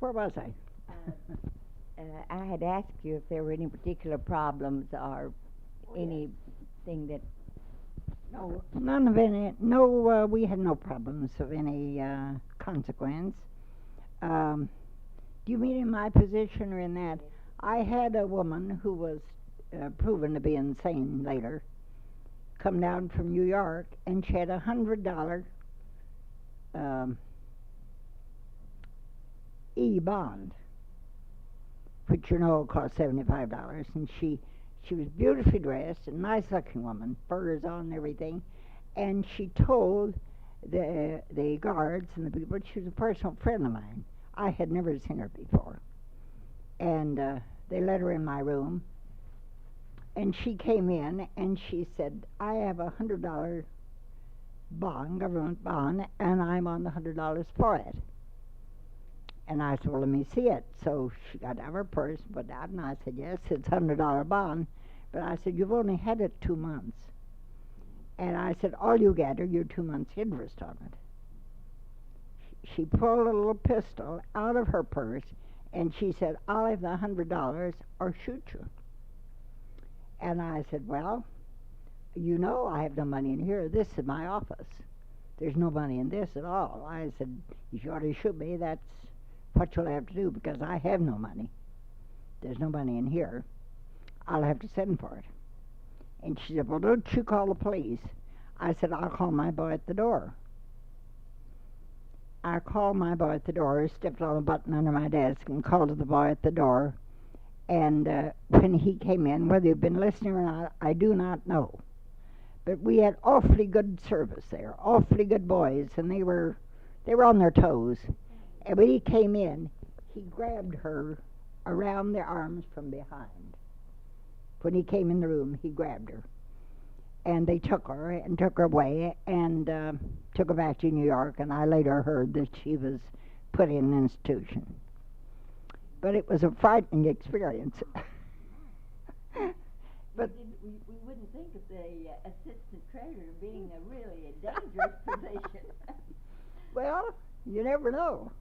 Where was I? I had asked you if there were any particular problems or anything that. No, none of any. No, we had no problems of any consequence. Um, do you mean in my position or in that? I had a woman who was proven to be insane later come down from New York, and she had $100 um, e-bond, which you know cost $75, and she was beautifully dressed, a nice looking woman, furs on and everything, and she told the guards and the people she was a personal friend of mine. I had never seen her before, and they let her in my room, and she came in and she said, "I have $100 bond, government bond, and I'm on the $100 for it." And I said, "Well, let me see it." So she got out of her purse, put it out, and I said, "Yes, it's $100 bond." But I said, "You've only had it 2 months." And I said, "All you get are your 2 months interest on it." She pulled a little pistol out of her purse, and she said, "I'll have the $100 or shoot you." And I said, "Well, you know I have no money in here. This is my office. There's no money in this at all." I said, "If you ought to shoot me, that's what you'll have to do, because I have no money. There's no money in here. I'll have to send for it." And she said, "Well, don't you call the police." I said, "I'll call my boy at the door." I called my boy at the door, stepped on a button under my desk, and called to the boy at the door. And when he came in, whether he'd been listening or not, I do not know. But we had awfully good service there, awfully good boys, and they were on their toes. And when he came in, he grabbed her around the arms from behind. When he came in the room, he grabbed her. And they took her away and took her back to New York, and I later heard that she was put in an institution. But it was a frightening experience. But we wouldn't think of the assistant treasurer being a really dangerous position. Well, you never know.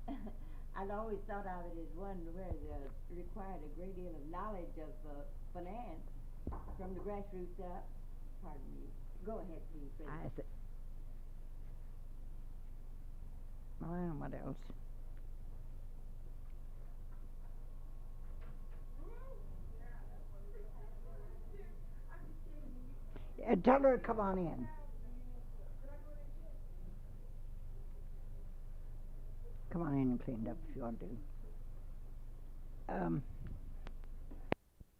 I'd always thought of it as one where it required a great deal of knowledge of finance from the grassroots up. Pardon me. Go ahead, please. Well, what else? Tell her to come on in. Come on in and clean it up if you want to.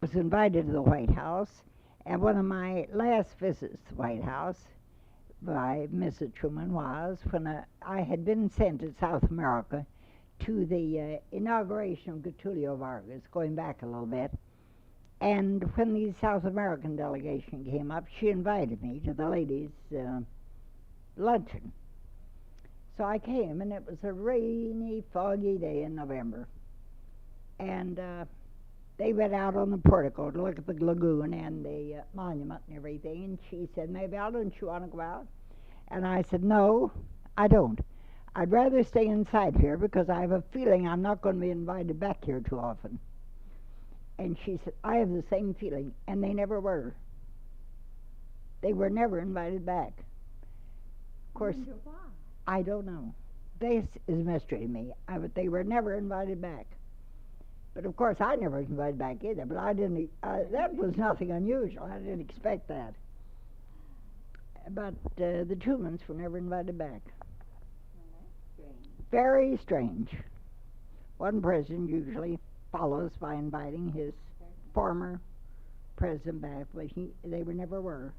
Was invited to the White House, and one of my last visits to the White House by Mrs. Truman was when I had been sent to South America to the inauguration of Getulio Vargas, going back a little bit. And when the South American delegation came up, she invited me to the ladies' luncheon. So I came, and it was a rainy, foggy day in November. And they went out on the portico to look at the lagoon and the monument and everything. And she said, "Maybelle, don't you want to go out?" And I said, "No, I don't. I'd rather stay inside here because I have a feeling I'm not going to be invited back here too often." And she said, "I have the same feeling," and they never were. They were never invited back. Of course, I don't know. This is a mystery to me. But they were never invited back. But of course, I never was invited back either. But I didn't. That was nothing unusual. I didn't expect that. But the Trumans were never invited back. Very strange. One president usually follows by inviting his former president back, but they never were.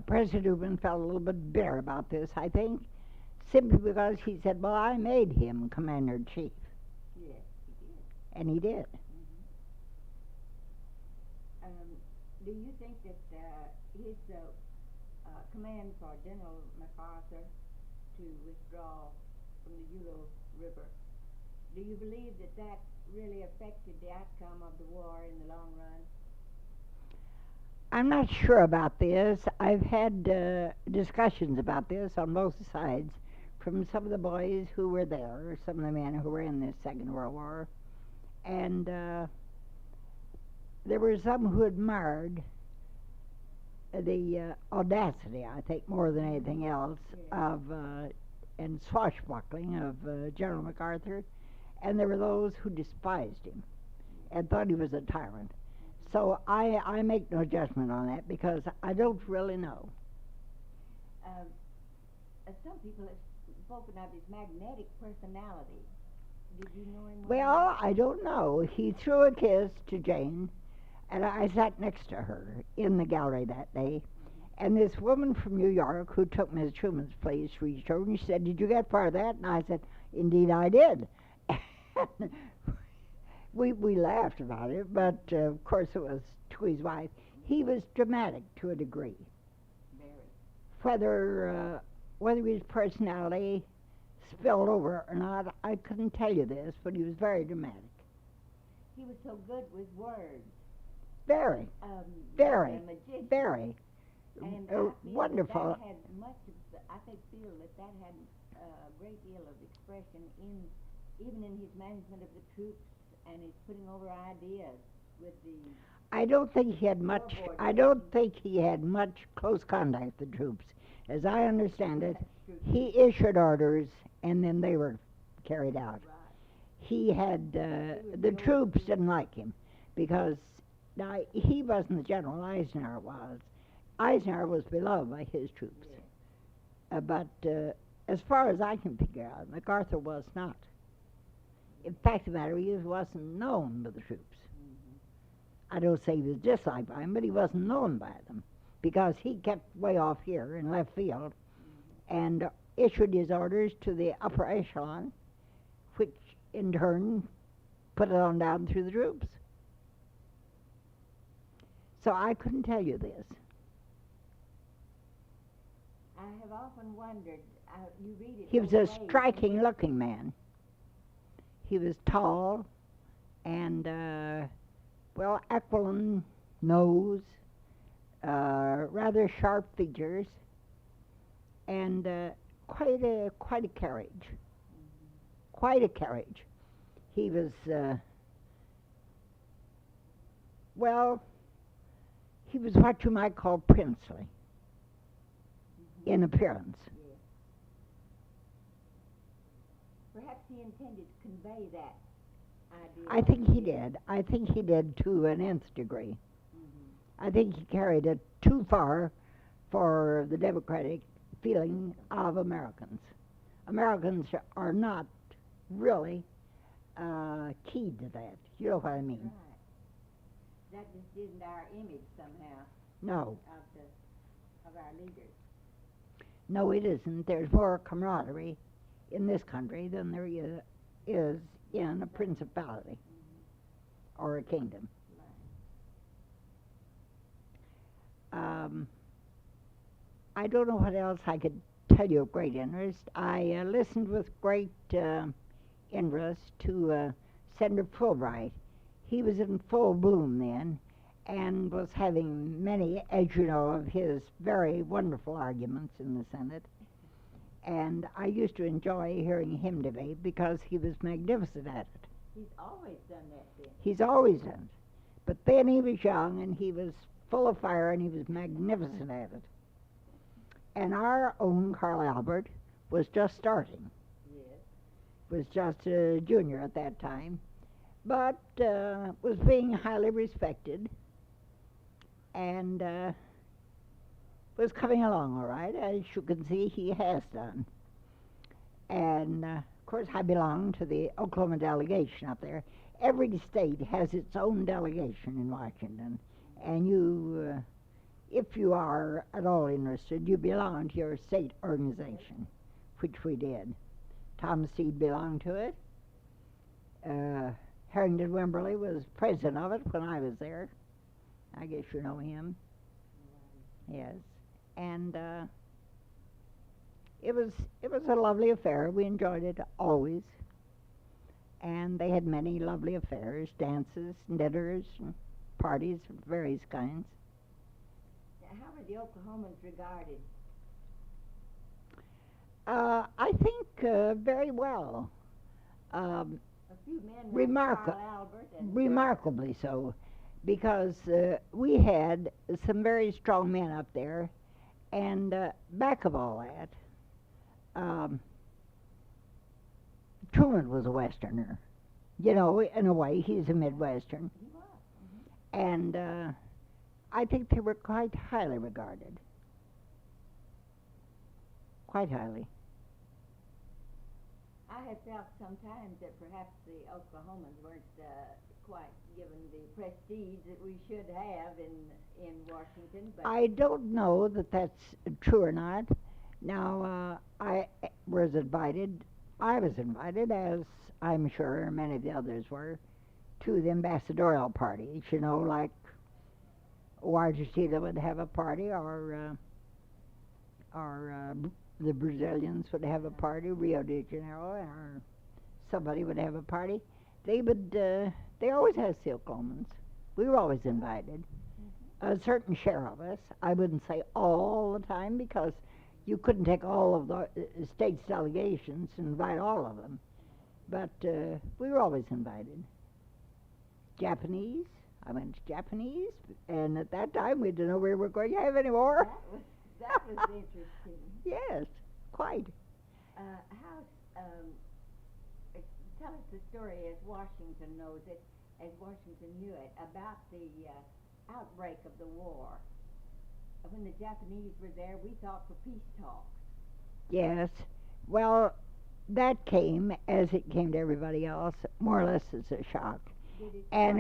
President Truman felt a little bit bitter about this, I think, simply because he said, "Well, I made him commander-in-chief." Yes, he did. And he did. Do you think that his command for General MacArthur to withdraw from the Ulo River, do you believe that really affected the outcome of the war in the long run? I'm not sure about this. I've had discussions about this on both sides from some of the boys who were there, some of the men who were in the Second World War, and there were some who admired the audacity, I think, more than anything else, of and swashbuckling of General MacArthur, and there were those who despised him and thought he was a tyrant. So I make no judgment on that because I don't really know. Some people have spoken of his magnetic personality. Did you know him? Well, I don't know. He threw a kiss to Jane, and I sat next to her in the gallery that day. And this woman from New York who took Miss Truman's place reached over and she said, "Did you get part of that?" And I said, "Indeed I did." we laughed about it, but of course it was to his wife. He was dramatic to a degree. Very. Whether his personality spilled over or not, I couldn't tell you this, but he was very dramatic. He was so good with words. Very, like a magician. very. And Wonderful. That had much of I feel that had a great deal of expression even in his management of the troops and his putting over ideas with the. I don't think he had much. I don't think he had much close contact with the troops. As I understand it, he issued orders and then they were carried out. Right. He had the troops didn't like him because now he wasn't the general. Eisenhower was. Eisenhower was beloved by his troops, but as far as I can figure out, MacArthur was not. In fact, the matter is, he wasn't known by the troops. I don't say he was disliked by them, but he wasn't known by them because he kept way off here in left field and issued his orders to the upper echelon, which in turn put it on down through the troops. So I couldn't tell you this. I have often wondered, you read it. He was a striking-looking man. He was tall and, aquiline nose, rather sharp features, and quite a carriage. Quite a carriage. He was, he was what you might call princely in appearance. Yes. Perhaps he intended to convey that idea. I think he did. I think he did to an nth degree. I think he carried it too far for the democratic feeling of Americans. Americans are not really keyed to that. You know what I mean? Right. That just isn't our image somehow. No. Of our leaders. No, it isn't. There's more camaraderie in this country than there is in a principality or a kingdom. I don't know what else I could tell you of great interest. I listened with great interest to Senator Fulbright. He was in full bloom then and was having many, as you know, of his very wonderful arguments in the Senate. And I used to enjoy hearing him debate because he was magnificent at it. He's always done that then. He's always done it. But then he was young and he was full of fire and he was magnificent at it. And our own Carl Albert was just starting. Yes. Was just a junior at that time, but was being highly respected and was coming along all right, as you can see he has done. And of course I belong to the Oklahoma delegation up there. Every state has its own delegation in Washington, and you, if you are at all interested, you belong to your state organization, which we did. Tom Steed belonged to it. Harrington Wimberly was president of it when I was there. I guess you know him. Yes. And it was a lovely affair. We enjoyed it always. And they had many lovely affairs, dances, dinners, and parties of various kinds. How were the Oklahomans regarded? I think very well. Um, A few men like remarka- Carl Albert and remarkably so, because we had some very strong men up there, and back of all that, um, Truman was a Westerner. You know, in a way, he's a Midwestern, he was. and I think they were quite highly regarded. Quite highly. I have felt sometimes that perhaps the Oklahomans weren't quite given the prestige that we should have in Washington. But I don't know that that's true or not. Now, I was invited, as I'm sure many of the others were, to the ambassadorial parties, you know, like Argentina would have a party, or the Brazilians would have a party, Rio de Janeiro, or somebody would have a party. They always had silk omens. We were always invited. A certain share of us, I wouldn't say all the time, because you couldn't take all of the state's delegations and invite all of them. But we were always invited. Japanese, I went to Japanese, and at that time we didn't know we were going to have any more. that was interesting. Yes, quite. How? Tell us the story as Washington knows it, as Washington knew it, about the outbreak of the war. When the Japanese were there, we thought for peace talks. Yes. Well, that came, as it came to everybody else, more or less as a shock. Did it? And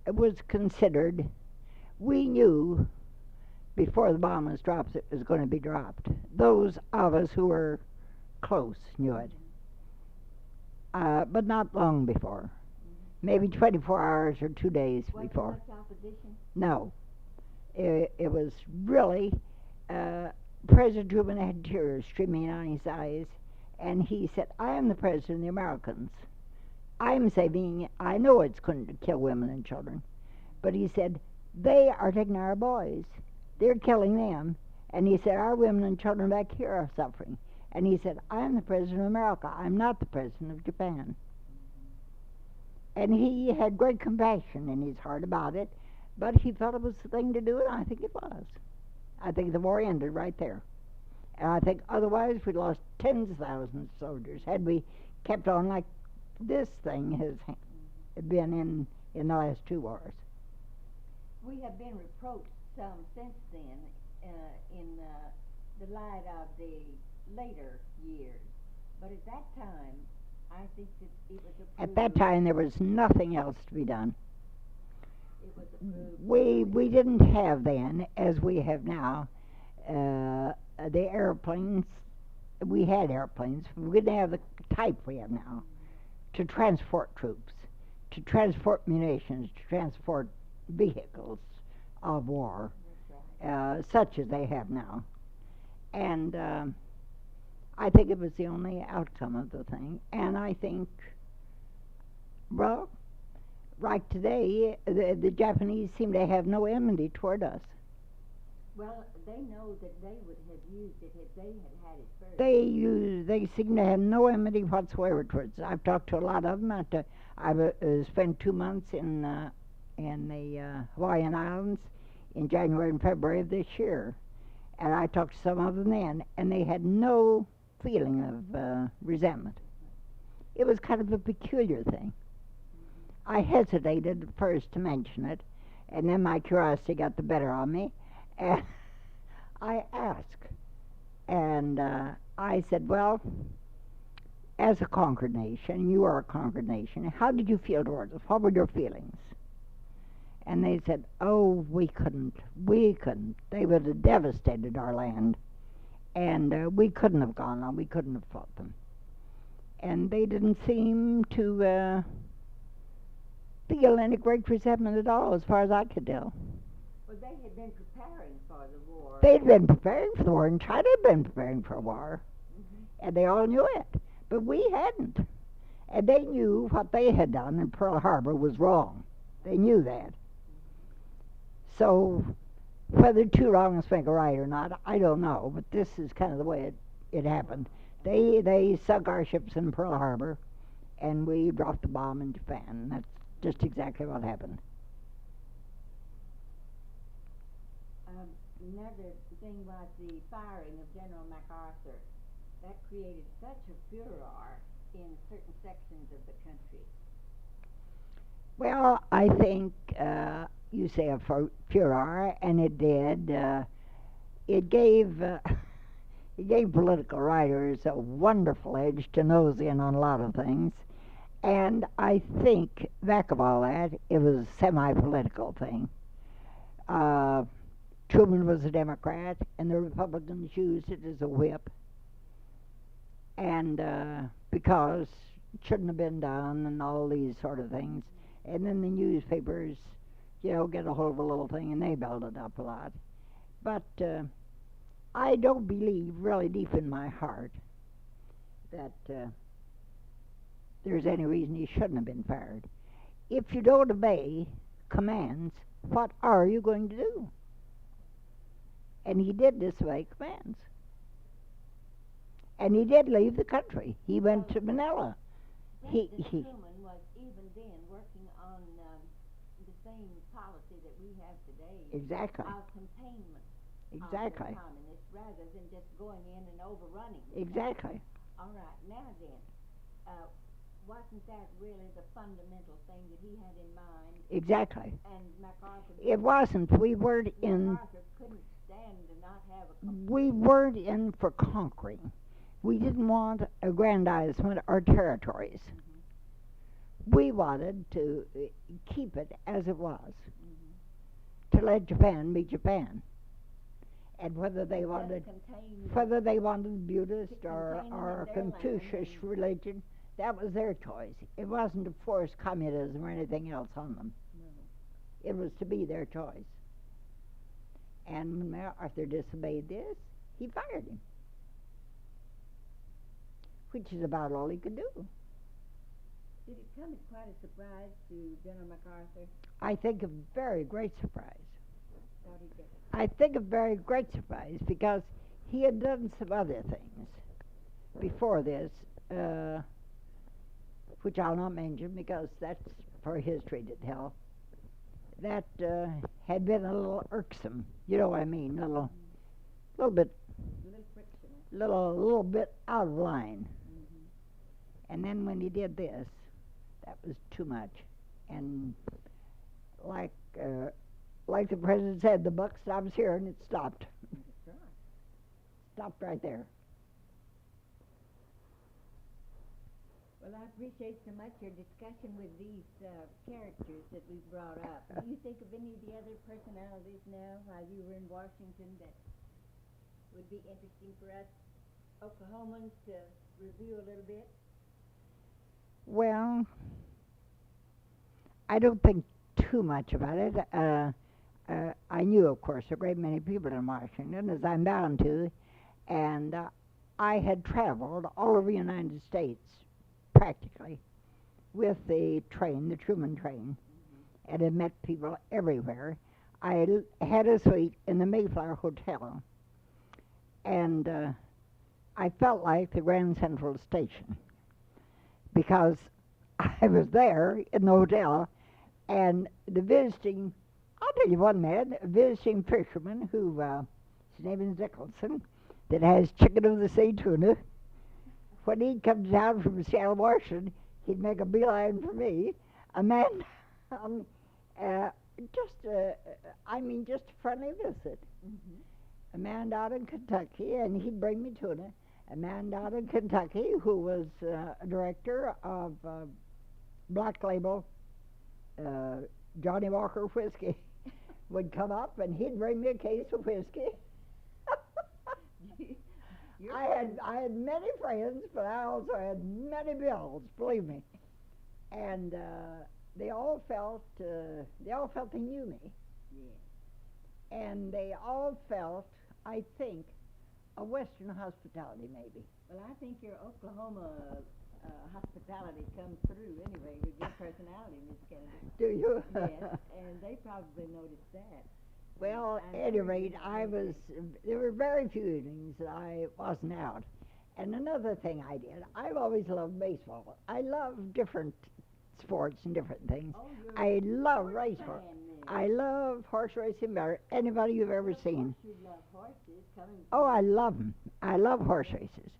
it was considered, we knew before the bomb was dropped it was going to be dropped. Those of us who were close knew it. But not long before. Maybe 24 hours or 2 days Was before. there much opposition? No. It was really, President Truman had tears streaming down his eyes, and he said, I am the president of the Americans. I'm saving, I know it's going to kill women and children, but he said, they are taking our boys. They're killing them. And he said, our women and children back here are suffering. And he said, I am the president of America. I'm not the president of Japan. And he had great compassion in his heart about it, but he thought it was the thing to do, and I think it was. I think the war ended right there. And I think otherwise we'd lost tens of thousands of soldiers had we kept on like this thing has been in the last two wars. We have been reproached some since then in the light of the later years. But at that time, I think that it was approved. At that time, there was nothing else to be done. It was approved. We didn't have then, as we have now, the airplanes. We had airplanes. We didn't have the type we have now to transport troops, to transport munitions, to transport vehicles of war, such as they have now. And I think it was the only outcome of the thing. And I think, well, like today, the Japanese seem to have no enmity toward us. Well, they know that they would have used it if they had had it first. They seem to have no enmity whatsoever towards us. I've talked to a lot of them. I've spent 2 months in the Hawaiian Islands in January and February of this year. And I talked to some of them then, and they had no feeling of resentment. It was kind of a peculiar thing. I hesitated at first to mention it, and then my curiosity got the better of me, and I asked. And I said, well, as a conquered nation, you are a conquered nation, how did you feel towards us? What were your feelings? And they said, oh, we couldn't. They would have devastated our land, and we couldn't have gone on. We couldn't have fought them. And they didn't seem to feel any great resentment at all, as far as I could tell. Well, they had been preparing for the war. They'd been preparing for the war, and China had been preparing for a war, and they all knew it. But we hadn't. And they knew what they had done in Pearl Harbor was wrong. They knew that. So whether two wrongs make a right or not, I don't know, but this is kind of the way it happened. They sunk our ships in Pearl Harbor, and we dropped the bomb in Japan. That's just exactly what happened. Another thing was the firing of General MacArthur. That created such a furor in certain sections of the country. Well, I think you say a furor, and it did. It gave it gave political writers a wonderful edge to nose in on a lot of things, and I think back of all that, it was a semi-political thing. Uh, Truman was a Democrat, and the Republicans used it as a whip, and because it shouldn't have been done, and all these sort of things. And then the newspapers, get a hold of a little thing, and they build it up a lot. But I don't believe, really deep in my heart, that there's any reason he shouldn't have been fired. If you don't obey commands, what are you going to do? And he did disobey commands. And he did leave the country. He went to Manila. Truman was even then working on the same policy that we have today. Exactly. Of containment. Exactly. Of the communists rather than just going in and overrunning. Exactly. All right. Now then, wasn't that really the fundamental thing that he had in mind? Exactly. And MacArthur. It wasn't. We weren't in. MacArthur couldn't stand to not have a. We weren't in for conquering. We didn't want aggrandizement or territories. We wanted to keep it as it was, to let Japan be Japan. And whether they wanted Buddhist or Confucius religion, that was their choice. It wasn't to force communism or anything else on them. No. It was to be their choice. And when MacArthur disobeyed this, he fired him, which is about all he could do. Did it come as quite a surprise to General MacArthur? I think a very great surprise. Thought he'd get it. I think a very great surprise because he had done some other things before this, which I'll not mention because that's for history to tell, that had been a little irksome. You know what I mean? A little bit. Little bit out of line. And then when he did this, that was too much. And like the president said, the buck stops here, and it stopped. That's right. Stopped right there. Well, I appreciate so much your discussion with these characters that we brought up. Do you think of any of the other personalities now while you were in Washington that would be interesting for us Oklahomans to review a little bit? Well, I don't think too much about it. I knew, of course, a great many people in Washington, as I'm bound to, and I had traveled all over the United States, practically, with the train, the Truman train, and had met people everywhere. I had a suite in the Mayflower Hotel, and I felt like the Grand Central Station, because I was there in the hotel, and I'll tell you one man, a visiting fisherman who, his name is Nicholson, that has chicken of the sea tuna. When he comes down from Seattle, Washington, he'd make a beeline for me. A man, just a friendly visit. A man down in Kentucky, and he'd bring me tuna. A man down in Kentucky who was a director of Black Label Johnny Walker whiskey would come up, and he'd bring me a case of whiskey. I had many friends, but I also had many bills, believe me. And they all felt they knew me. Yeah. And they all felt, I think, a Western hospitality, maybe. Well, I think your Oklahoma hospitality comes through anyway with your personality, Miss Kennedy. Do you? Yes, and they probably noticed that. Well, at any rate, there were very few evenings that I wasn't out. And another thing I did, I've always loved baseball. I love different sports and different things. Oh, you're I a love sports racehorse. fan then. I love horse racing better than anybody you've ever Of seen. course you love horses coming Oh, from I love them. I love horse races.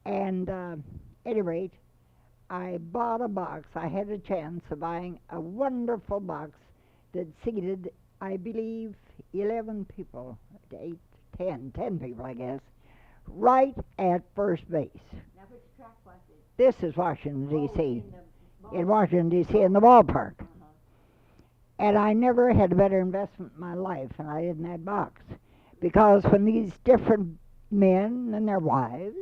And at any rate, I bought a box. I had a chance of buying a wonderful box that seated, I believe, 11 people, 8, 10 people, I guess, right at first base. Now, which track was it? This is Washington, Oh, D.C. in In Washington, D.C., in the ballpark. Uh-huh. And I never had a better investment in my life than I did in that box. Because when these different men and their wives,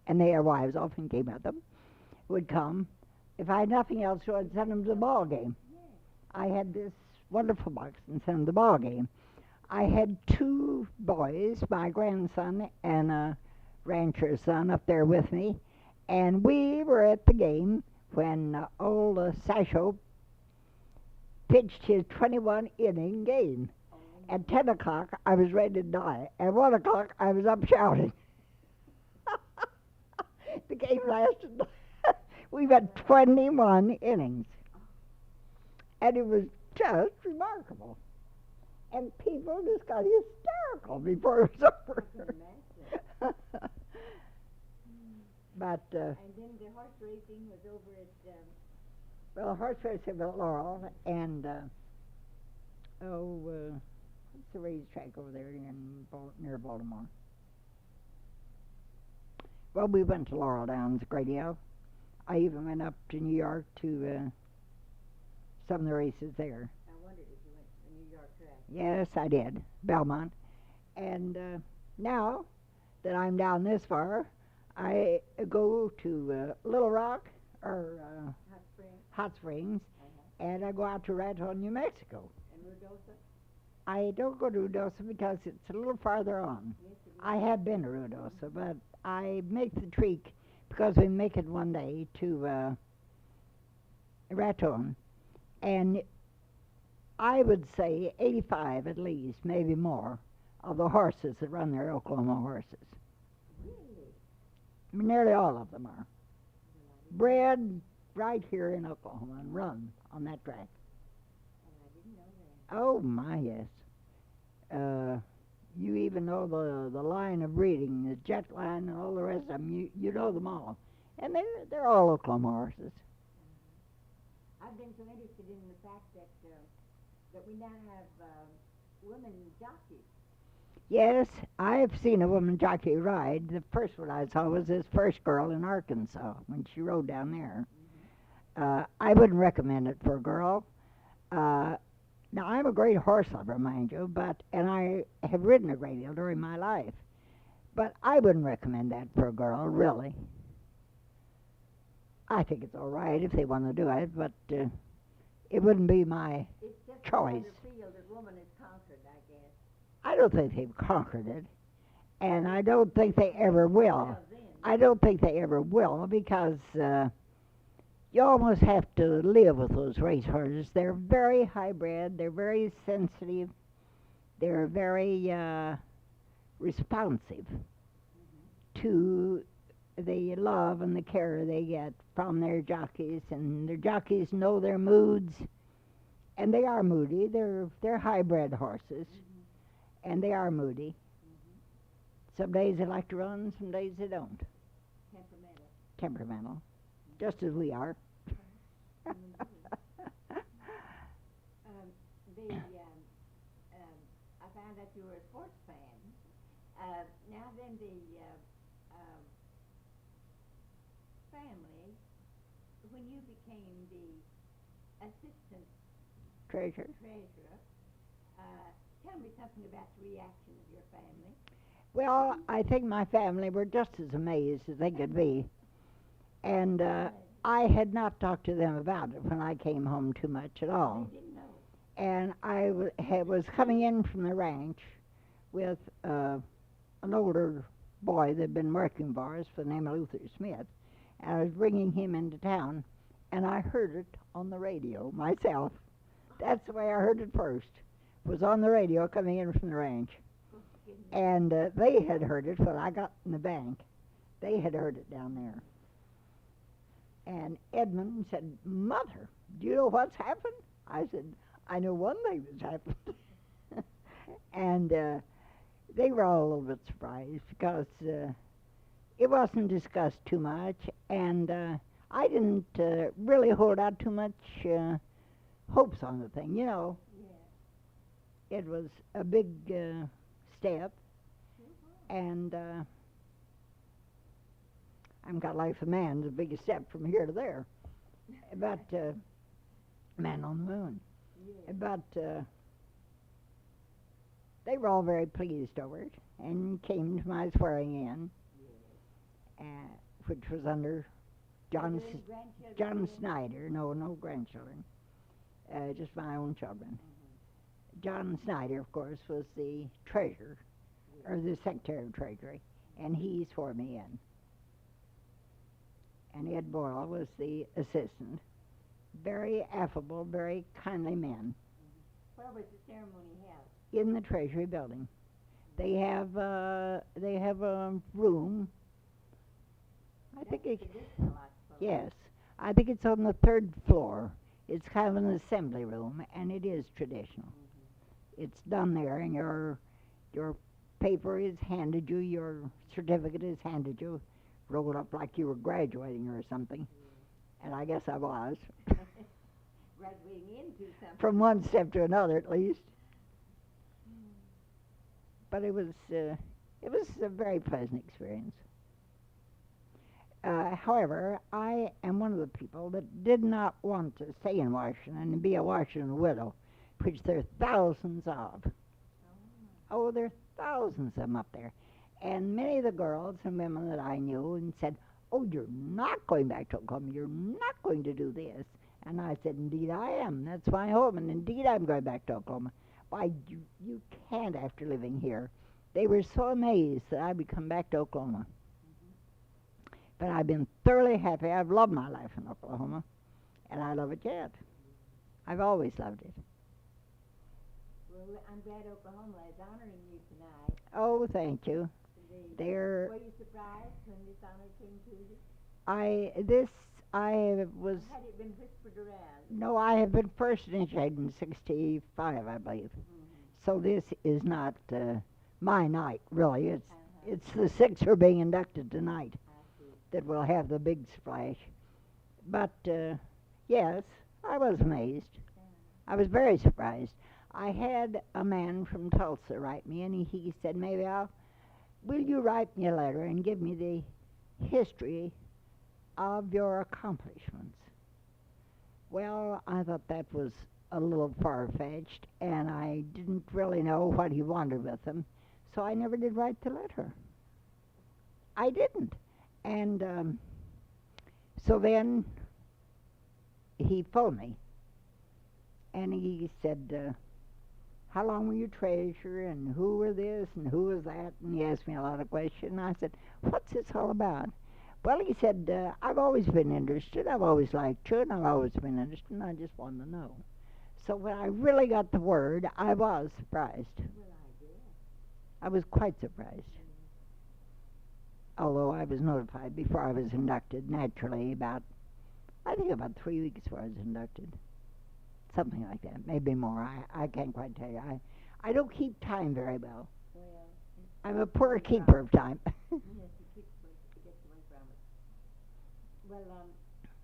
and their wives often came with them, would come, if I had nothing else, I would send them to the ball game. I had this wonderful box and sent them to the ball game. I had 2 boys, my grandson and a rancher's son, up there with me, and we were at the game when old Sasho pitched his 21-inning game. At 10 o'clock, I was ready to die. At 1 o'clock, I was up shouting. The game lasted. We went 21 innings. And it was just remarkable. And people just got hysterical before it was over. But, And then the horse racing was over at, well, horse racing at Laurel, and, what's the racetrack over there near Baltimore? Well, we went to Laurel Downs, Great Hill. I even went up to New York to some of the races there. I wondered if you went to the New York track. Yes, I did, Belmont. And now that I'm down this far, I go to Little Rock or Hot Springs Hot Springs, and I go out to Raton, New Mexico. and Rudosa. I don't go to Rudosa because it's a little farther on. Yes, it is. I have been to Rudosa, but I make the trek because we make it one day to Raton, and I would say 85 at least, maybe more, of the horses that run there are Oklahoma horses. Really? Nearly all of them are. Bred right here in Oklahoma and run on that track. Oh, I didn't know that. Oh my, yes. You even know the line of breeding, the jet line and all the rest of them. You know them all, and they're all Oklahoma horses. I've been so interested in the fact that that we now have women jockeys. Yes, I've seen a woman jockey ride. The first one I saw was this first girl in Arkansas when she rode down there. I wouldn't recommend it for a girl. Now, I'm a great horse lover, mind you, and I have ridden a great deal during my life. But I wouldn't recommend that for a girl, really. I think it's all right if they want to do it, but it wouldn't be my It's just choice. another field that woman has conquered, I guess. I don't think they've conquered it, and I don't think they ever will. Well, then. I don't think they ever will because you almost have to live with those racehorses. They're very high-bred. They're very sensitive. They're very responsive to the love and the care they get from their jockeys, and their jockeys know their moods, and they are moody. They're high-bred horses, and they are moody. Some days they like to run, some days they don't. Temperamental, just as we are. I found that you were a sports fan. Now then, the family, when you became the assistant Treasure. treasurer, tell me something about the reaction of your family. Well, I think my family were just as amazed as they could be. And I had not talked to them about it when I came home too much at all. They didn't know. And I was coming in from the ranch with an older boy that had been working for us by the name of Luther Smith. And I was bringing him into town, and I heard it on the radio myself. That's the way I heard it first. It was on the radio coming in from the ranch. And they had heard it when I got in the bank. They had heard it down there. And Edmund said, Mother, do you know what's happened? I said, I know one thing that's happened. And they were all a little bit surprised because it wasn't discussed too much, and I didn't really hold out too much hopes on the thing. You know, it was a big step, and I'm got life of man, the biggest step from here to there. But man on the moon. But they were all very pleased over it and came to my swearing in, which was under John Snyder. No grandchildren, just my own children. John Snyder, of course, was the treasurer, or the secretary of treasury, and he swore me in. And Ed Boyle was the assistant. Very affable, very kindly men. Where was the ceremony held? In the Treasury building. They have a room. I think it. Yes, I think it's on the third floor. It's kind of an assembly room, and it is traditional. It's done there, and your paper is handed you, your certificate is handed you, rolled up like you were graduating or something. And I guess I was. Graduating into something. From one step to another, at least. But it was a very pleasant experience. However, I am one of the people that did not want to stay in Washington and be a Washington widow, which there are thousands of. Oh, there are thousands of them up there. And many of the girls and women that I knew and said, oh, you're not going back to Oklahoma. You're not going to do this. And I said, indeed I am. That's my home, and indeed I'm going back to Oklahoma. Why, you can't after living here. They were so amazed that I would come back to Oklahoma. But I've been thoroughly happy. I've loved my life in Oklahoma, and I love it yet. I've always loved it. Well, I'm glad Oklahoma is honoring you tonight. Oh, thank you. Were you surprised when this honor came to you? I was. Had it been whispered around? No, I have been first initiated in '65, I believe. So this is not my night, really. It's the six who are being inducted tonight that will have the big splash. But yes, I was amazed. I was very surprised. I had a man from Tulsa write me, and he said, Maybelle, will you write me a letter and give me the history of your accomplishments? Well, I thought that was a little far-fetched, and I didn't really know what he wanted with them, so I never did write the letter. I didn't. And so then he phoned me, and he said, how long were you treasurer, and who were this, and who was that? And he asked me a lot of questions, and I said, what's this all about? Well, he said, I've always been interested. I've always liked you, and I've always been interested, and I just wanted to know. So when I really got the word, I was surprised. I was quite surprised. Although I was notified before I was inducted, naturally, I think about 3 weeks before I was inducted. Something like that, maybe more. I can't quite tell you. I don't keep time very well. I'm a poor keeper of time. Well,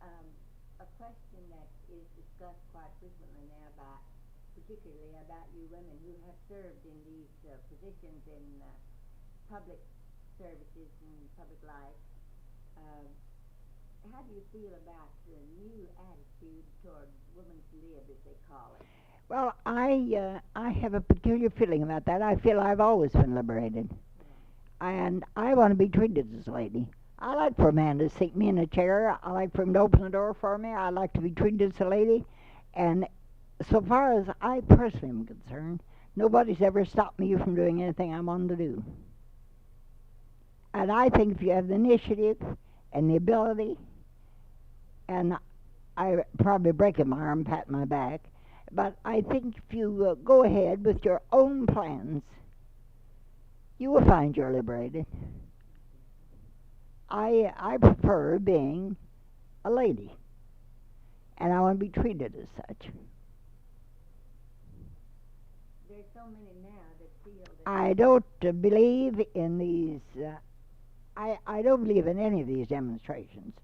a question that is discussed quite frequently now particularly about you women who have served in these positions in public services and public life. How do you feel about the new attitude toward women's lib, as they call it? Well, I have a peculiar feeling about that. I feel I've always been liberated. And I want to be treated as a lady. I like for a man to seat me in a chair. I like for him to open the door for me. I like to be treated as a lady. And so far as I personally am concerned, nobody's ever stopped me from doing anything I wanted to do. And I think if you have the initiative and the ability, and I probably breaking my arm, patting my back, but I think if you go ahead with your own plans, you will find you're liberated. I prefer being a lady, and I want to be treated as such. There's so many now that feel that. I don't believe in these. I don't believe in any of these demonstrations,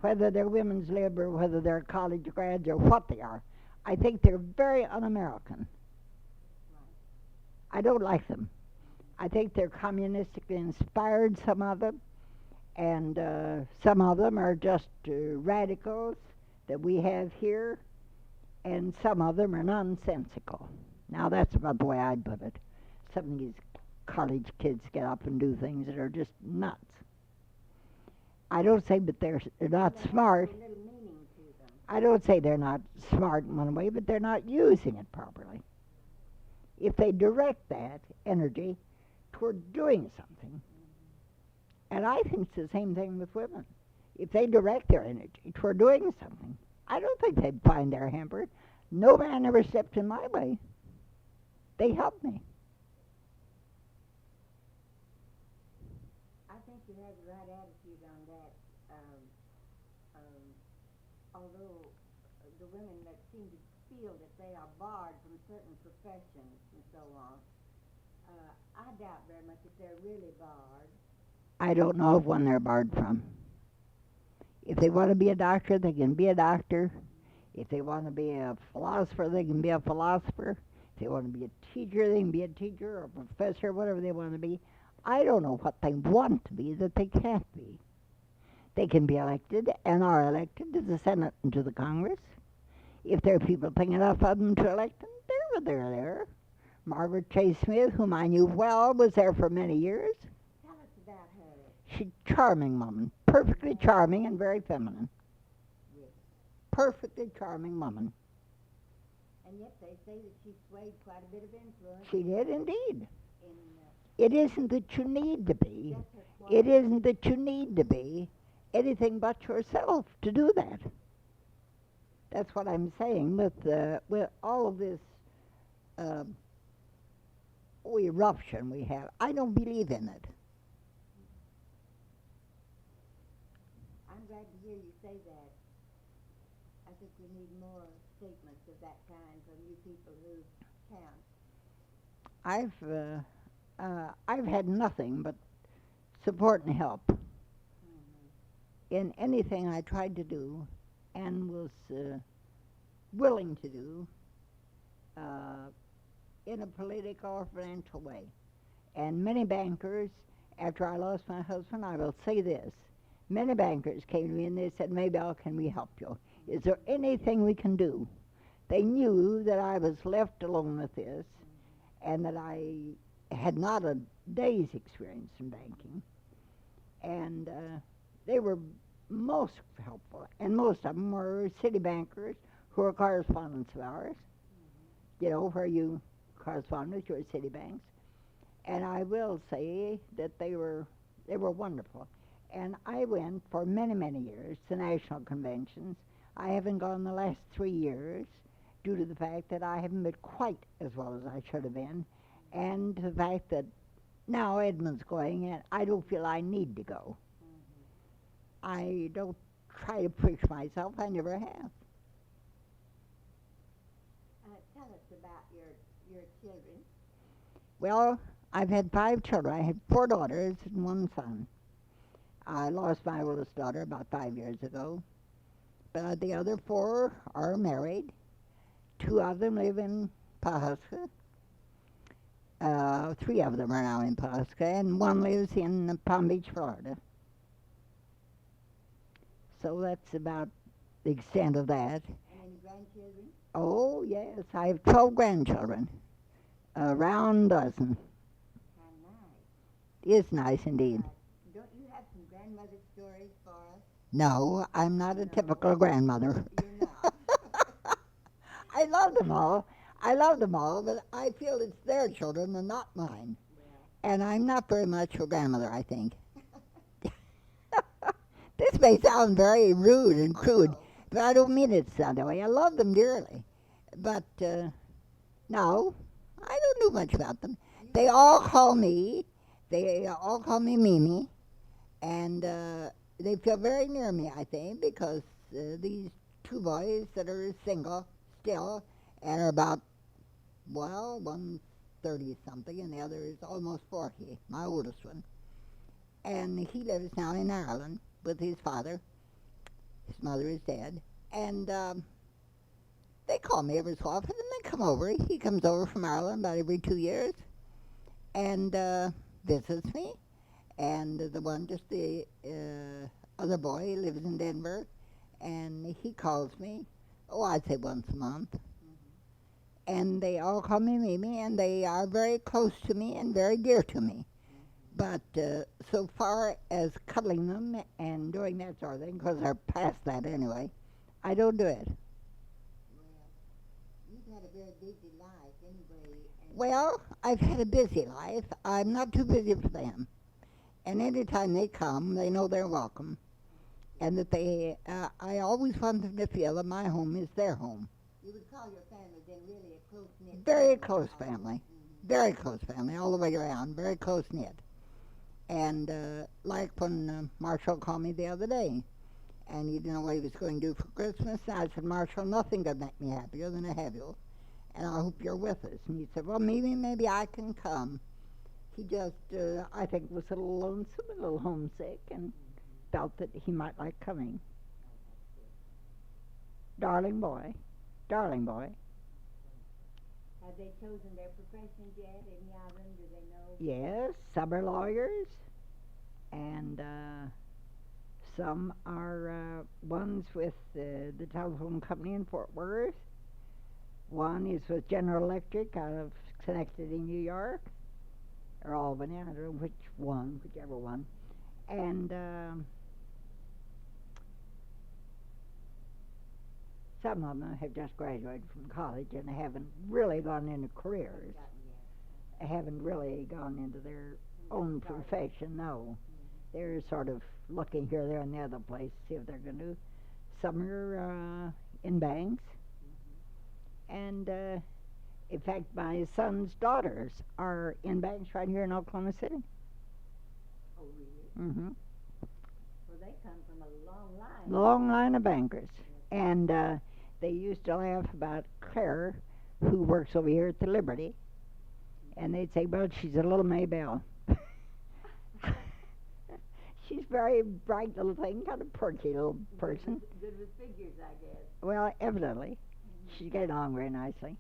whether they're women's lib or whether they're college grads or what they are. I think they're very un-American. I don't like them. I think they're communistically inspired, some of them, and some of them are just radicals that we have here, and some of them are nonsensical. Now, that's about the way I'd put it. Some of these college kids get up and do things that are just nuts. I don't say that they're not smart. A little meaning to them. I don't say they're not smart in one way, but they're not using it properly. If they direct that energy toward doing something, and I think it's the same thing with women. If they direct their energy toward doing something, I don't think they'd find they're hampered. No man ever stepped in my way. They helped me. I think you have the right attitude on that. Although the women that seem to feel that they are barred from certain professions and so on, I doubt very much if they're really barred. I don't know of one they're barred from. If they want to be a doctor, they can be a doctor. If they want to be a philosopher, they can be a philosopher. If they want to be a teacher, they can be a teacher or a professor, whatever they want to be. I don't know what they want to be that they can't be. They can be elected and are elected to the Senate and to the Congress. If there are people think enough of them to elect them, they're there. Margaret Chase Smith, whom I knew well, was there for many years. Tell us about her. She's a charming woman, perfectly charming and very feminine. Yes. Perfectly charming woman. And yet they say that she swayed quite a bit of influence. She did indeed. In, It isn't that you need to be. just her quality. It isn't that you need to be anything but yourself to do that. That's what I'm saying with all of this eruption we have. I don't believe in it. I'm glad to hear you say that. I think we need more statements of that kind from you people who count. I've had nothing but support and help in anything I tried to do and was willing to do in a political or financial way. And many bankers, after I lost my husband, I will say this, many bankers came to me and they said, Maybelle, can we help you? Is there anything we can do? They knew that I was left alone with this and that I had not a day's experience in banking. And they were most helpful. And most of them were city bankers who are correspondents of ours, you know, where you correspond with your city banks. And I will say that they were wonderful. And I went for many, many years to national conventions. I haven't gone the last 3 years due to the fact that I haven't been quite as well as I should have been, and the fact that now Edmund's going and I don't feel I need to go. I don't try to push myself. I never have. Tell us about your children. Well, I've had 5 children. I had 4 daughters and 1 son. I lost my oldest daughter about 5 years ago. But the other 4 are married. 2 of them live in Pawhuska. 3 of them are now in Pawhuska, and 1 lives in Palm Beach, Florida. So that's about the extent of that. And any grandchildren? Oh, yes, I have 12 grandchildren. A round dozen. How nice. It's nice indeed. Don't you have some grandmother stories for us? No, I'm not a typical grandmother. You're not. I love them all. I love them all, but I feel it's their children and not mine. Well, And I'm not very much a grandmother, I think. This may sound very rude and crude, but I don't mean it to sound that way. I love them dearly. But, no, I don't know much about them. They all call me Mimi, And they feel very near me, I think, because these two boys that are single still and are about, well, one's 30 something and the other is almost 40, my oldest one. And he lives now in Ireland with his father. His mother is dead. And they call me every so often and they come over. He comes over from Ireland about every 2 years and visits me. And the one, just the other boy, he lives in Denver, and he calls me, oh, I'd say once a month. And they all call me Mimi, and they are very close to me and very dear to me. But so far as cuddling them and doing that sort of thing, because they're past that anyway, I don't do it. Well, you've had a very busy life anyway. Well, I've had a busy life. I'm not too busy for them. And anytime they come, they know they're welcome. And that I always want them to feel that my home is their home. You would call your family then really a close-knit Very family. close family. Very close family, all the way around. Very close-knit. And like when Marshall called me the other day, and he didn't know what he was going to do for Christmas, and I said, Marshall, nothing could make me happier than to have you, and I hope you're with us. And he said, well, maybe I can come. He just, I think, was a little lonesome, a little homesick, and felt that he might like coming. Darling boy. Darling boy. Have they chosen their professions yet? Any of them? Do they know? Yes, some are lawyers, and some are one's with the telephone company in Fort Worth. One is with General Electric out of Schenectady, New York, or Albany. I don't know whichever one. And some of them have just graduated from college and haven't really gone into careers. Haven't really gone into their own profession, no. They're sort of looking here, there, and the other place to see if they're going to. Some are in banks. And in fact, my son's daughters are in banks right here in Oklahoma City. Oh, really? Mm-hmm. Well, they come from a long line. Long line of bankers. And they used to laugh about Claire, who works over here at the Liberty. And they'd say, well, she's a little Maybelle. She's a very bright little thing, kind of perky little person. Good with figures, I guess. Well, evidently. She's getting along very nicely.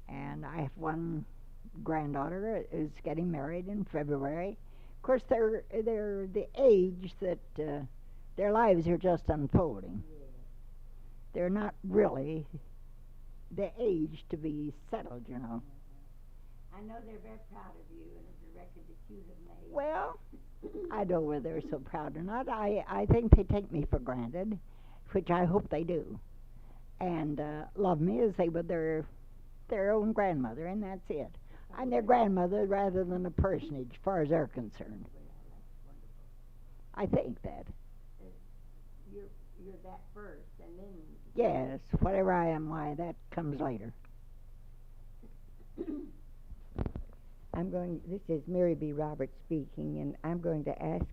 And I have one granddaughter who's getting married in February. Of course, they're the age that their lives are just unfolding. Yeah. They're not really the age to be settled, you know. I know they're very proud of you and of the record that you have made. Well, I don't know whether they're so proud or not. I think they take me for granted, which I hope they do, and love me as they would their own grandmother, and that's it. I'm their grandmother rather than a personage, as far as they're concerned. I think that. You're that first, and then... Yes, whatever I am, why, that comes later. This is Mary B. Roberts speaking, and I'm going to ask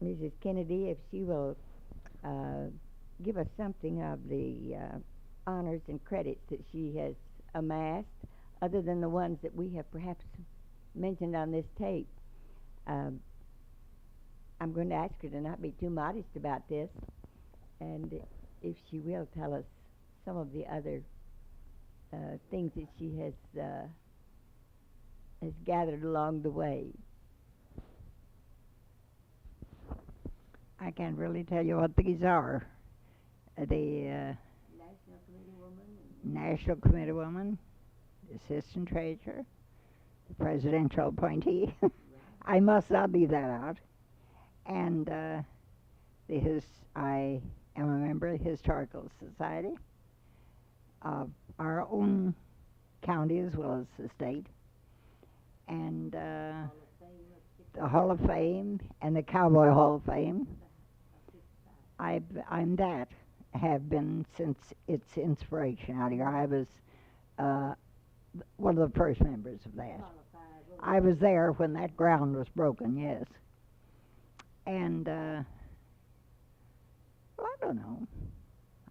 Mrs. Kennedy if she will give us something of the honors and credits that she has amassed, other than the ones that we have perhaps mentioned on this tape. I'm going to ask her to not be too modest about this, and if she will tell us some of the other things that she has gathered along the way. I can't really tell you what these are. The National Committee Woman, the Assistant Treasurer, the Presidential Appointee. I must not leave that out. And I am a member of the Historical Society of our own county as well as the state. And the Hall of Fame and the Cowboy Hall of Fame. I'm that, have been since its inspiration out here. I was one of the first members of that. I was there when that ground was broken, yes. And, well, I don't know.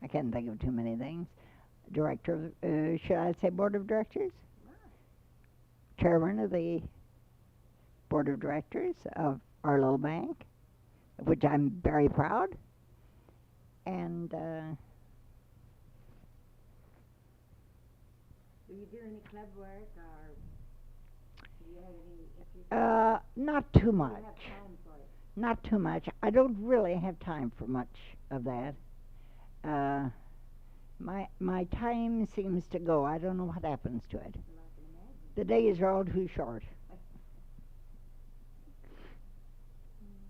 I can't think of too many things. Director, should I say board of directors? Chairman of the board of directors of our little bank, of which I'm very proud. And, Do you do any club work, or do you have any interest? not too Do much. you have time for it? Not too much. I don't really have time for much of that. My time seems to go. I don't know what happens to it. Well, I can imagine. The days are all too short.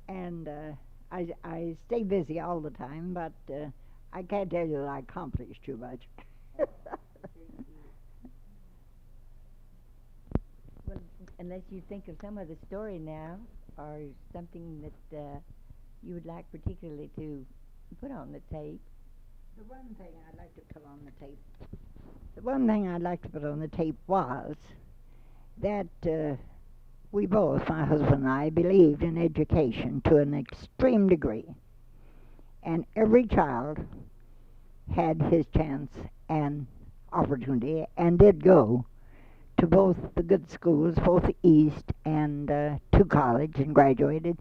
And I stay busy all the time, but I can't tell you that I accomplish too much. Well, unless you think of some other story now, or something that you would like particularly to put on the tape. The one thing I'd like to put on the tape. The one thing I'd like to put on the tape was that we both, my husband and I, believed in education to an extreme degree, and every child had his chance and opportunity, and did go to both the good schools, both East and to college, and graduated.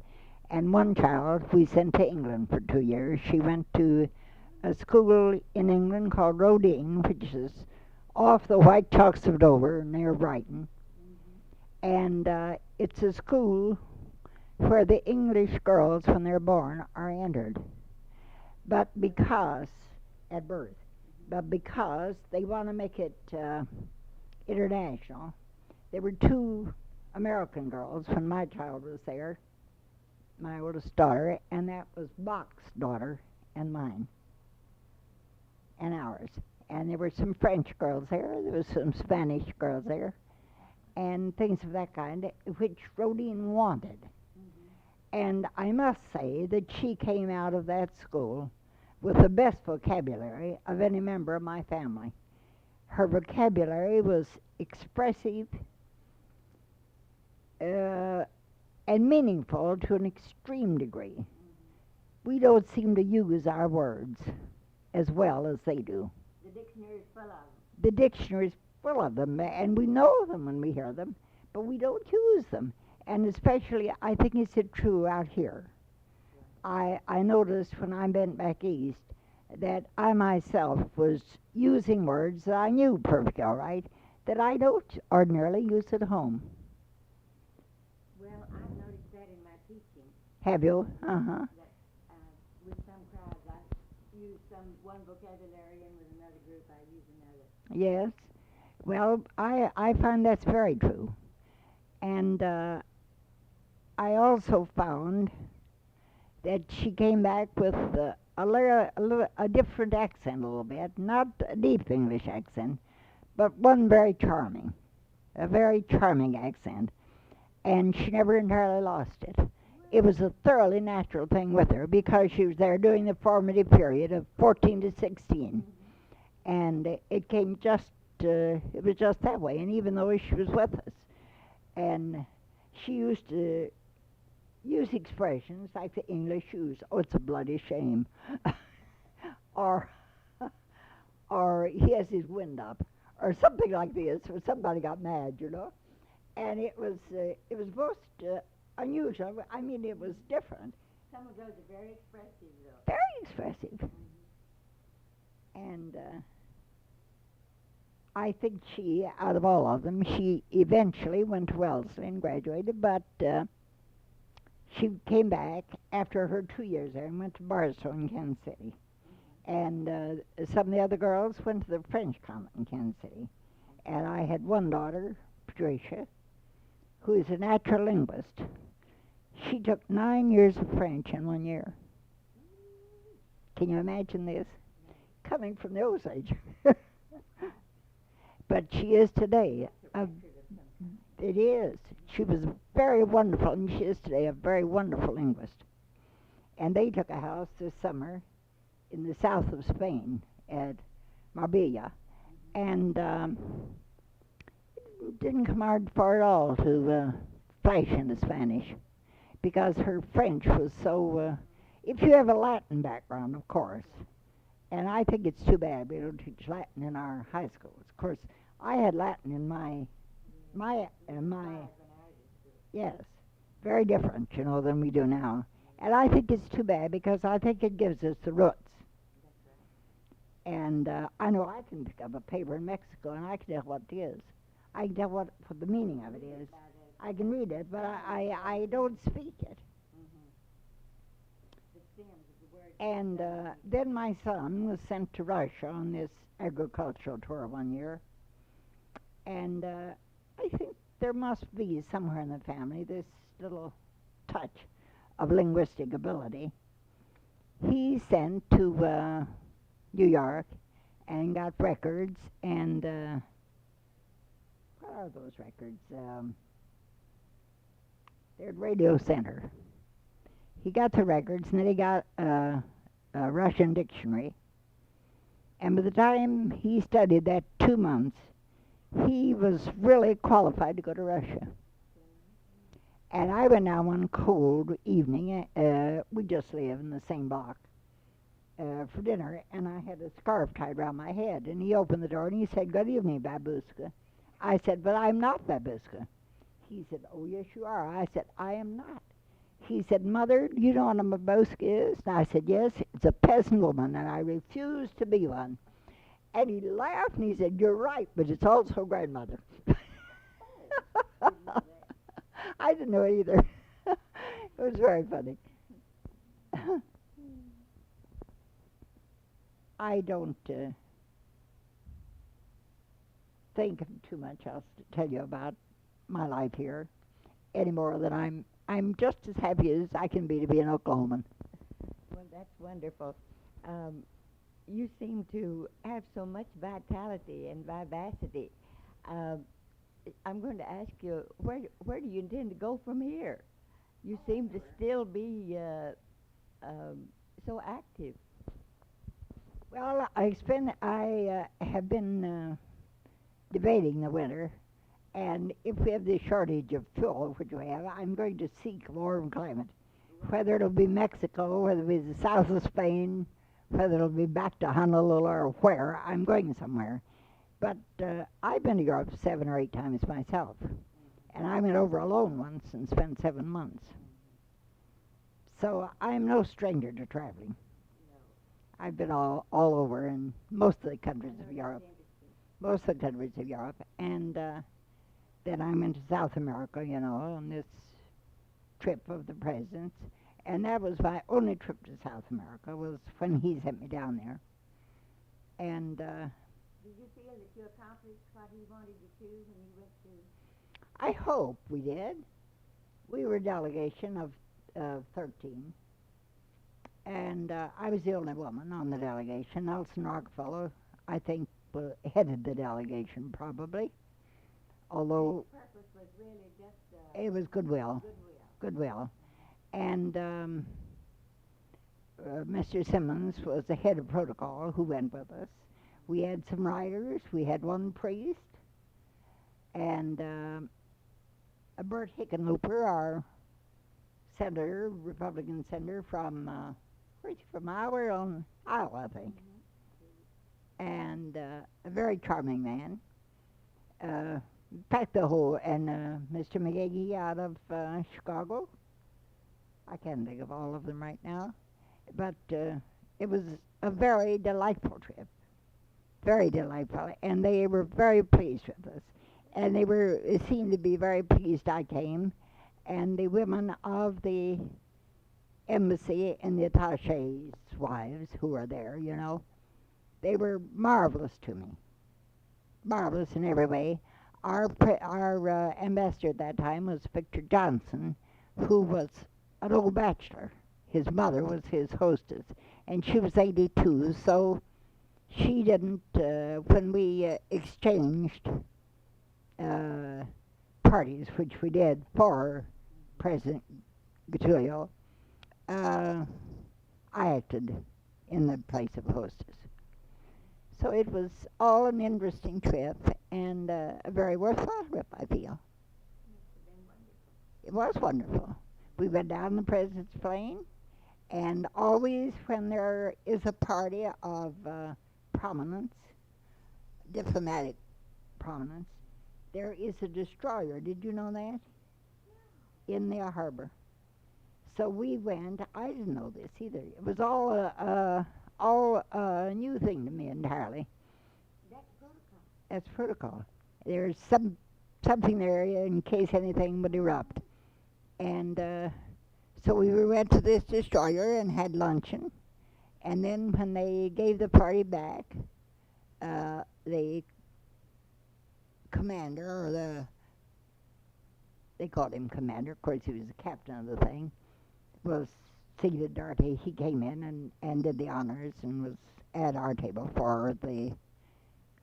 And one child we sent to England for 2 years. She went to a school in England called Rodine, which is off the White Chalks of Dover near Brighton. And it's a school where the English girls, when they're born, are entered. But because, at birth, but because they want to make it international, there were 2 American girls when my child was there, my oldest daughter, and that was Bach's daughter and mine, and ours. And there were some French girls there, there was some Spanish girls there, and things of that kind, which Rodine wanted. And I must say that she came out of that school with the best vocabulary of any member of my family. Her vocabulary was expressive and meaningful to an extreme degree. We don't seem to use our words as well as they do. The dictionary is full of them. The dictionary is full of them, and we know them when we hear them, but we don't use them. And especially, I think it's true out here. I noticed when I went back east that I myself was using words that I knew perfectly all right, that I don't ordinarily use at home. Well, I've noticed that in my teaching. Have you? That with some crowds, I use one vocabulary, and with another group, I use another. Yes. Well, I find that's very true. And I also found that she came back with a different accent a little bit, not a deep English accent, but one very charming, a very charming accent. And she never entirely lost it. It was a thoroughly natural thing with her because she was there during the formative period of 14 to 16. And it came it was just that way, and even though she was with us. And she used to use expressions like the English use, "Oh, it's a bloody shame," or "he has his wind up," or something like this, or somebody got mad, you know. And it was most unusual. I mean, it was different. Some of those are very expressive, though. Very expressive. And I think she, out of all of them, she eventually went to Wellesley and graduated, but she came back after her 2 years there and went to Barstow in Kansas City. And some of the other girls went to the French convent in Kansas City. And I had one daughter, Patricia, who is a natural linguist. She took 9 years of French in 1 year. Can you imagine this? Coming from the Osage. But she is today. It is. She was very wonderful, and she is today a very wonderful linguist. And they took a house this summer in the south of Spain at Marbella. And it didn't come hard for her at all to flash into Spanish. because her French was so. If you have a Latin background, of course, and I think it's too bad we don't teach Latin in our high schools. Of course, I had Latin in my yes, very different, than we do now. And I think it's too bad because I think it gives us the roots. And I know I can pick up a paper in Mexico and I can tell what it is. I can tell what the meaning of it is. I can read it, but I don't speak it. And then my son was sent to Russia on this agricultural tour one year. And I think there must be somewhere in the family this little touch of linguistic ability. He sent to New York and got records, and what are those records? They're at Radio Center. He got the records, and then he got a Russian dictionary. And by the time he studied that 2 months, he was really qualified to go to Russia. And I went down one cold evening, we just live in the same block, for dinner, and I had a scarf tied around my head. And he opened the door and he said, "Good evening, Babushka." I said, "But I'm not Babushka." He said, "Oh, yes, you are." I said, "I am not." He said, "Mother, do you know what a babushka is?" And I said, "Yes, it's a peasant woman, and I refuse to be one." And he laughed and he said, "You're right, but it's also grandmother." I didn't know it either. It was very funny. I don't think of too much else to tell you about my life here any more than I'm just as happy as I can be to be an Oklahoman. Well, that's wonderful. You seem to have so much vitality and vivacity. I'm going to ask you, where do you intend to go from here? You seem to still be so active. Well, I have been debating the winter, and if we have this shortage of fuel, which we have, I'm going to seek a warm climate. Whether it'll be Mexico, whether it'll be the south of Spain, whether it'll be back to Honolulu or where, I'm going somewhere. But I've been to Europe 7 or 8 times myself, and I went over alone once and spent 7 months. So I'm no stranger to traveling. I've been all over in most of the countries of Europe. And then I went to South America, on this trip of the president's. And that was my only trip to South America, was when he sent me down there. And did you feel that you accomplished what he wanted you to when you went to? I hope we did. We were a delegation of 13. And I was the only woman on the delegation. Nelson Rockefeller, I think, headed the delegation probably. Although his purpose was really just it was goodwill. And Mr. Simmons was the head of protocol who went with us. We had some writers. We had one priest. And Bert Hickenlooper, our senator, Republican senator from, where's he from? Iowa, I think. And a very charming man. In fact, and Mr. McGagey out of Chicago. I can't think of all of them right now. But it was a very delightful trip. Very delightful. And they were very pleased with us. And they seemed to be very pleased I came. And the women of the embassy and the attaché's wives who were there, they were marvelous to me. Marvelous in every way. Our ambassador at that time was Victor Johnson, who was an old bachelor. His mother was his hostess, and she was 82, so she didn't, when we exchanged parties, which we did for President Getulio, I acted in the place of hostess. So it was all an interesting trip and a very worthwhile trip, I feel. It was wonderful. We went down the President's plane, and always when there is a party of prominence, diplomatic prominence, there is a destroyer. Did you know that? In the harbor. So we went. I didn't know this either. It was all a new thing to me entirely. That's protocol. That's protocol. There's something there in case anything would erupt. And so we went to this destroyer and had luncheon. And then when they gave the party back, the commander, or they called him commander, of course he was the captain of the thing, was seated there. He came in and did the honors and was at our table for the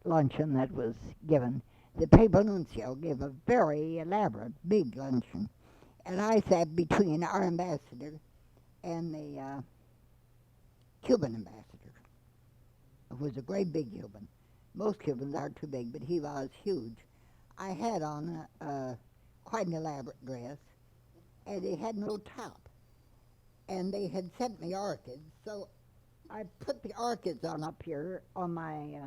luncheon that was given. The Papal Nuncio gave a very elaborate, big luncheon. And I sat between our ambassador and the Cuban ambassador, who was a great big Cuban. Most Cubans are too big, but he was huge. I had on quite an elaborate dress, and it had no top. And they had sent me orchids, so I put the orchids on up here on my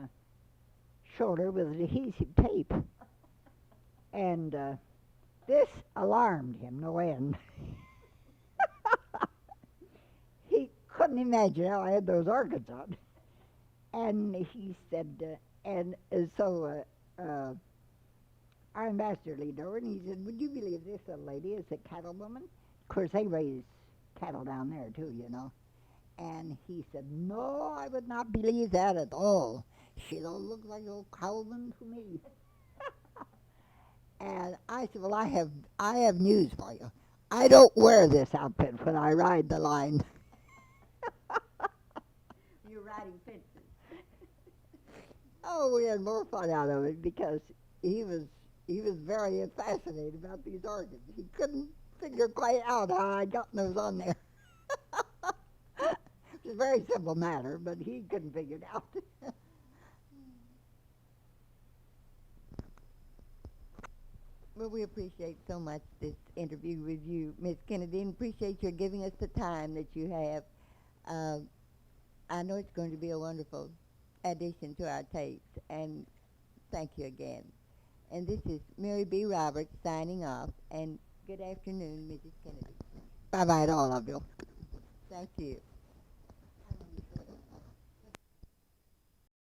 shoulder with adhesive tape. And this alarmed him no end. He couldn't imagine how I had those orchids on. And he said, so our ambassador leaned over and he said, "Would you believe this little lady is a cattle woman?" Of course, they raise cattle down there too, you know. And he said, "No, I would not believe that at all. She don't look like a cowman to me." And I said, "Well, I have news for you. I don't wear this outfit when I ride the line." You're riding fences. Oh, we had more fun out of it because he was very fascinated about these orchids. He couldn't figure quite out how I got those on there. It's a very simple matter, but he couldn't figure it out. Well, we appreciate so much this interview with you, Miss Kennedy, and appreciate your giving us the time that you have. I know it's going to be a wonderful addition to our tapes, and thank you again. And this is Mary B. Roberts signing off, and good afternoon, Mrs. Kennedy. Bye-bye to all of you. Thank you.